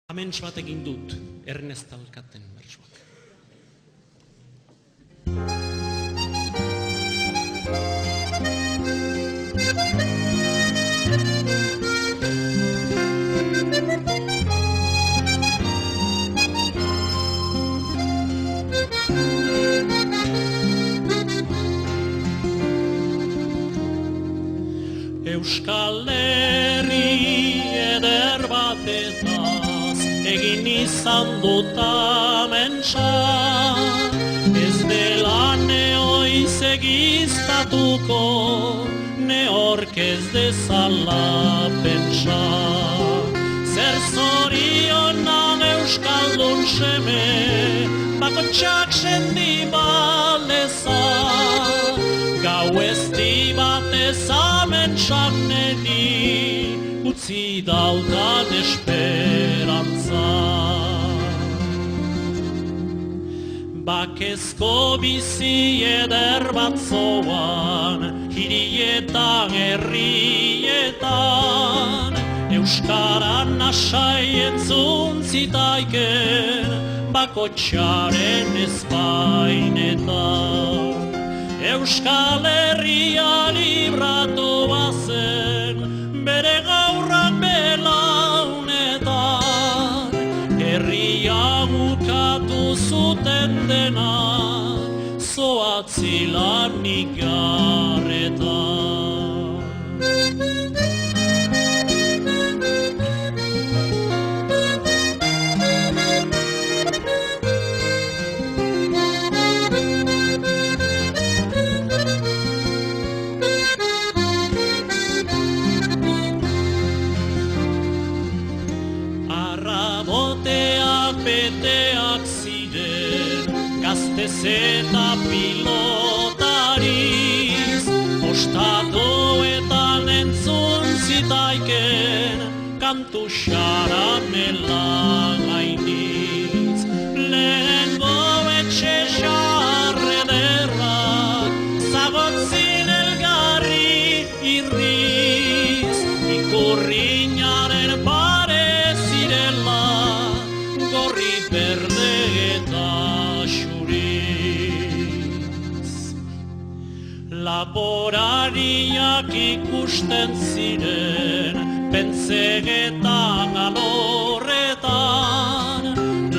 Aments bat egin dut, Ernest Alkaten bertsuak. Euskal Herri eder batetaz egin izan dut amentsa, ez dela neoiz egiztatuko, neork ez dezala pentsa. Zer zoriona euskaldun seme, bakotxak sendi baleza, gau ez dibatez amentsak neri, utzi daukat esperantza. Bakezko bizi eder bat zoan, hirietan herrietan, euskaran nasai entzun zitaiken, bakotxaren ezpainetan. Euskal Herria libratu bazen, bere gaurrak belaunetan, herria bukatu zuten dena, zoatzilan igarretan. Beteak ziren, gaztez eta pilotariz, ostatoetan entzun zitaiken, kantu xaramela gainiz. Lehengo etxe xarrederrak, zagotzin elgarri irriz, ikurriñaren pare zirela, gorri berde eta xuriz. Laborariak ikusten ziren, pentzegetan alorretan,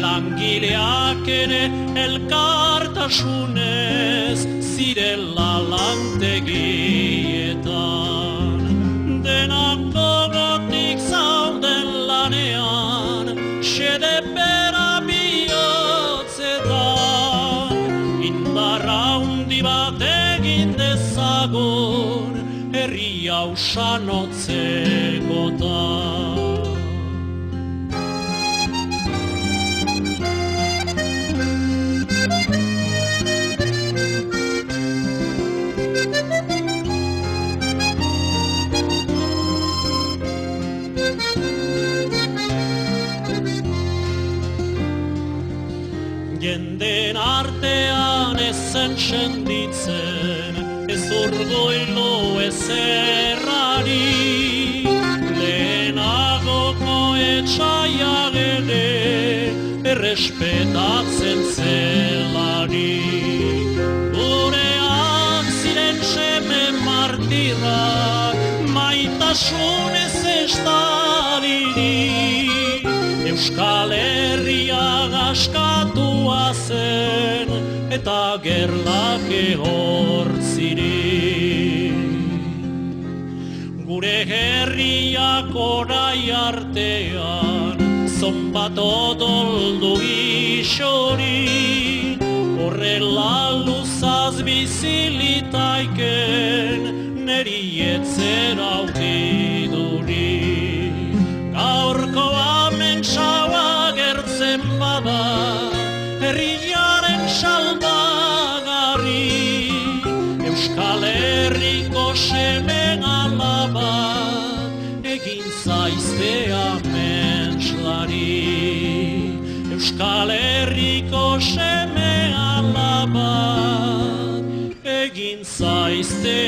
langileak ere elkartasunez, zirela lantegietan. Denak gogotik zauden lanean, xede bera bihotzetan, indarra hundi bat egin dezagun, herri hausan otzegotan. Jenden artean ezen senditzen, ez urgoilo ez errari, lehenagoko etxaiak ere, errespetatzen zelari. Gureak ziren seme martirrak, maitasunez estalirik, Euskal Herria gaskatua zen, eta gerlak ehortzirik. Gure herriak orai artean, zonbat odoldu gixori, horrela luzaz bizilitaiken, neri etzera aukiduri. Gaurko amentsaua gertzen bada, herriaren salbagarri, Euskal Herriko seme alaba, egin zaizte amentslari. Euskal Herriko seme alaba, egin zaizte